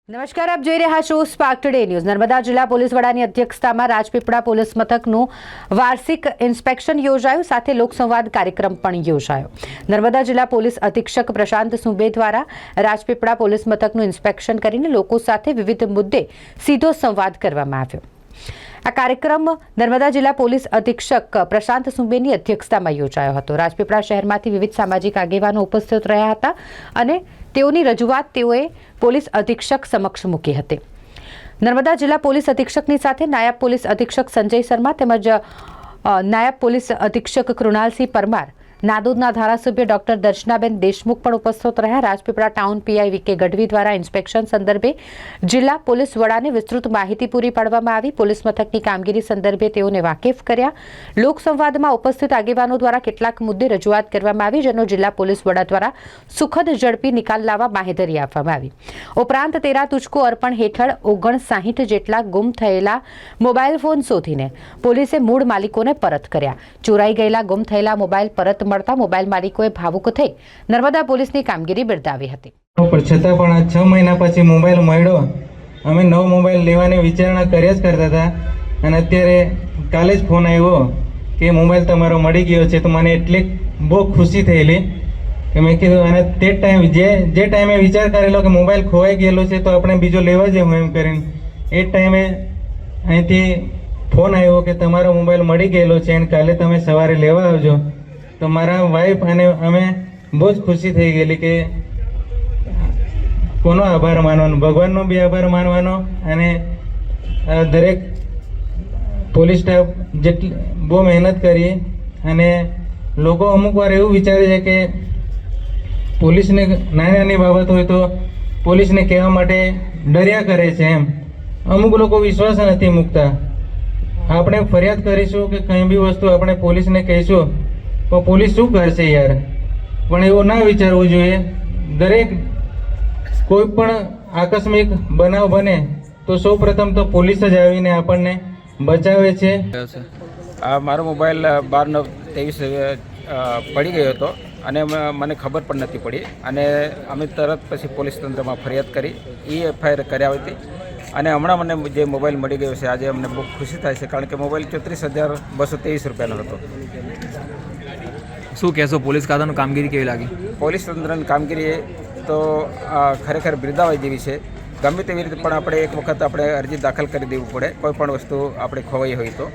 નમસ્કાર, આપ જોઈ રહ્યા છો સ્પાર્ક ટુડે ન્યૂઝ। નર્મદા જિલ્લા પોલીસ વડાની અધ્યક્ષતામાં રાજપીપળા પોલીસ મથકનું વાર્ષિક ઇન્સ્પેક્શન યોજાયું, સાથે લોકસંવાદ કાર્યક્રમ પણ યોજાયો। નર્મદા જિલ્લા પોલીસ અધિક્ષક પ્રશાંત સુંબે દ્વારા રાજપીપળા પોલીસ મથકનું ઇન્સ્પેક્શન કરીને લોકો સાથે વિવિધ મુદ્દે સીધો સંવાદ કરવામાં આવ્યો। આ કાર્યક્રમ નર્મદા જિલ્લા પોલીસ અધિક્ષક પ્રશાંત સુંબેની અધ્યક્ષતામાં યોજાયો હતો। રાજપીપળા શહેરમાંથી વિવિધ સામાજિક આગેવાનો ઉપસ્થિત રહ્યા હતા અને તેઓની રજૂઆત તેઓએ પોલીસ અધિક્ષક સમક્ષ મૂકી હતી। નર્મદા જિલ્લા પોલીસ અધિક્ષકની સાથે નાયબ પોલીસ અધિક્ષક સંજય શર્મા તેમજ નાયબ પોલીસ અધિક્ષક કૃણાલસિંહ પરમાર, નાદોદના ધારાસભ્ય ડોક્ટર દર્શનાબેન દેશમુખ પણ ઉપસ્થિત રહ્યા। Rajpipla town PI VK Gadhvi દ્વારા ઇન્સ્પેક્શન સંદર્ભે જિલ્લા પોલીસ વડાને વિસ્તૃત માહિતી પૂરી પાડવામાં આવી। પોલીસ મથકની કામગીરી સંદર્ભે તેઓને વાકેફ કર્યા। લોકસંવાદમાં ઉપસ્થિત આગેવાનો દ્વારા કેટલાક મુદ્દે રજૂઆત કરવામાં આવી, જેનો જિલ્લા પોલીસ વડા દ્વારા સુખદ ઝડપી નિકાલ લાવવા બાહેધરી આપવામાં આવી। ઉપરાંત તેરા તુજકો અર્પણ હેઠળ 59 જેટલા ગુમ થયેલા મોબાઈલ ફોન શોધીને પોલીસે મૂળ માલિકોને પરત કર્યા। ચોરાઈ ગયેલા ગુમ થયેલા મોબાઈલ પરત મળતા મોબાઈલ માલિકોએ ભાવુક થઈ નર્મદા પોલીસની કામગીરી બિરદાવી હતી। છતાં પણ આ 6 મહિના પછી મોબાઈલ મળ્યો। અમે નવો મોબાઈલ લેવાની વિચારણા કર્યા જ કરતા હતા અને અત્યારે કાલે જ ફોન આવ્યો કે મોબાઈલ તમારો મળી ગયો છે, તો મને એટલી બહુ ખુશી થયેલી કે મેં કીધું, અને તે ટાઈમ જે ટાઈમે વિચાર કરેલો કે મોબાઈલ ખોવાઈ ગયેલો છે તો આપણે બીજો લેવા જવું એમ કરીને, એ ટાઈમે અહીંથી ફોન આવ્યો કે તમારો મોબાઈલ મળી ગયેલો છે અને કાલે તમે સવારે લેવા આવજો। તો મારા વાઈફ અને અમે બહુ જ ખુશી થઈ ગયેલી કે કોનો આભાર માનવાનો, ભગવાનનો બી આભાર માનવાનો અને દરેક પોલીસ સ્ટાફ જેટલી બહુ મહેનત કરી। અને લોકો અમુક વાર એવું વિચારે છે કે પોલીસને નાની નાની બાબત હોય તો પોલીસને કહેવા માટે ડર્યા કરે છે એમ, અમુક લોકો વિશ્વાસ નથી મૂકતા। આપણે ફરિયાદ કરીશું કે કંઈ બી વસ્તુ આપણે પોલીસને કહીશું તો પોલીસ શું કરશે યાર, પણ એવું ના વિચારવું જોઈએ। દરેક કોઈ પણ આકસ્મિક બનાવ બને તો સૌ પ્રથમ તો પોલીસ જ આવીને આપણને બચાવે છે। મારો મોબાઈલ 12/9/23 પડી ગયો હતો અને મને ખબર પણ નથી પડી અને અમે તરત પછી પોલીસ તંત્રમાં ફરિયાદ કરી, એફઆઈઆર કર્યા હતી અને હમણાં મને જે મોબાઈલ મળી ગયો છે આજે અમને બહુ ખુશી થાય છે, કારણ કે મોબાઈલ 34,223 રૂપિયાનો હતો। શું કહેશો, પોલીસ ખાતાનું કામગીરી કેવી લાગી? પોલીસ તંત્રની કામગીરી તો ખરેખર બિરદાવવા જેવી છે। ગમે તેવી રીતે પણ આપણે એક વખત આપણે અરજી દાખલ કરી દેવું પડે, કોઈ પણ વસ્તુ આપણે ખોવાઈ હોય તો,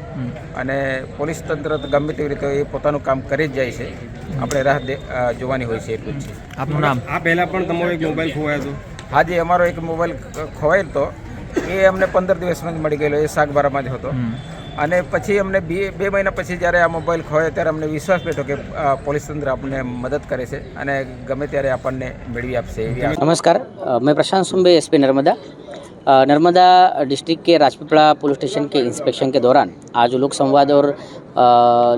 અને પોલીસ તંત્ર ગમે તેવી રીતે એ પોતાનું કામ કરી જ જાય છે, આપણે રાહ જોવાની હોય છે, એટલું જ છે। આપનું નામ? આ પહેલાં પણ તમારો એક મોબાઈલ ખોવાયો હતો? હાજી, અમારો એક મોબાઈલ ખોવાયેલો હતો, એ અમને 15 દિવસમાં જ મળી ગયેલો, એ શાકબારામાં જ હતો। અને પછી અમને બે મહિના પછી જ્યારે આ મોબાઈલ ખોવાયો ત્યારે અમને વિશ્વાસ બેઠો કે પોલીસ તંત્ર આપણને મદદ કરે છે અને ગમે ત્યારે આપણને મેળવી આપશે। नमस्कार, मैं प्रशांत सुंबे, एसपी नर्मदा डिस्ट्रिक्ट के राजपीपला पुलिस स्टेशन के इंस्पेक्शन के दौरान आज लोक संवाद और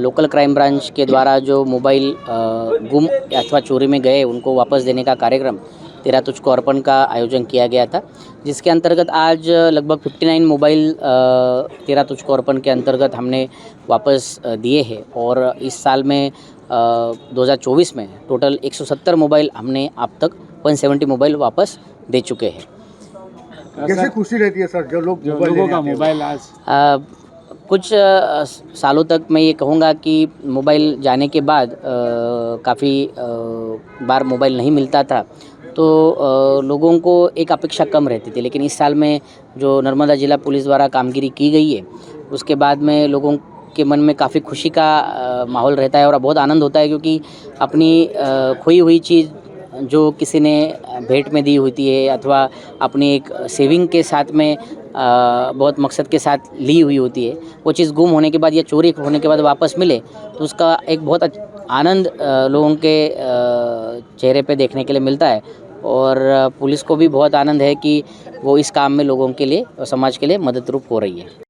लोकल क्राइम ब्रांच के द्वारा जो मोबाइल गुम अथवा चोरी में गए उनको वापस देने का कार्यक्रम तेरा तुझको अर्पण का आयोजन किया गया था, जिसके अंतर्गत आज लगभग 59 मोबाइल तेरा तुझको अर्पण के अंतर्गत हमने वापस दिए हैं और इस साल में 2024 में टोटल 170 मोबाइल हमने अब तक 170 मोबाइल वापस दे चुके हैं। कैसे खुशी रहती है सर जो लोगों का मोबाइल आज? कुछ सालों तक मैं ये कहूँगा कि मोबाइल जाने के बाद काफ़ी बार मोबाइल नहीं मिलता था, तो लोगों को एक अपेक्षा कम रहती थी, लेकिन इस साल में जो नर्मदा जिला पुलिस द्वारा कामगिरी की गई है उसके बाद में लोगों के मन में काफ़ी खुशी का माहौल रहता है और बहुत आनंद होता है, क्योंकि अपनी खोई हुई चीज़ जो किसी ने भेंट में दी होती है अथवा अपनी एक सेविंग के साथ में बहुत मकसद के साथ ली हुई होती है, वो चीज़ गुम होने के बाद या चोरी होने के बाद वापस मिले तो उसका एक बहुत आनंद लोगों के चेहरे पे देखने के लिए मिलता है और पुलिस को भी बहुत आनंद है कि वो इस काम में लोगों के लिए और समाज के लिए मददरूप हो रही है।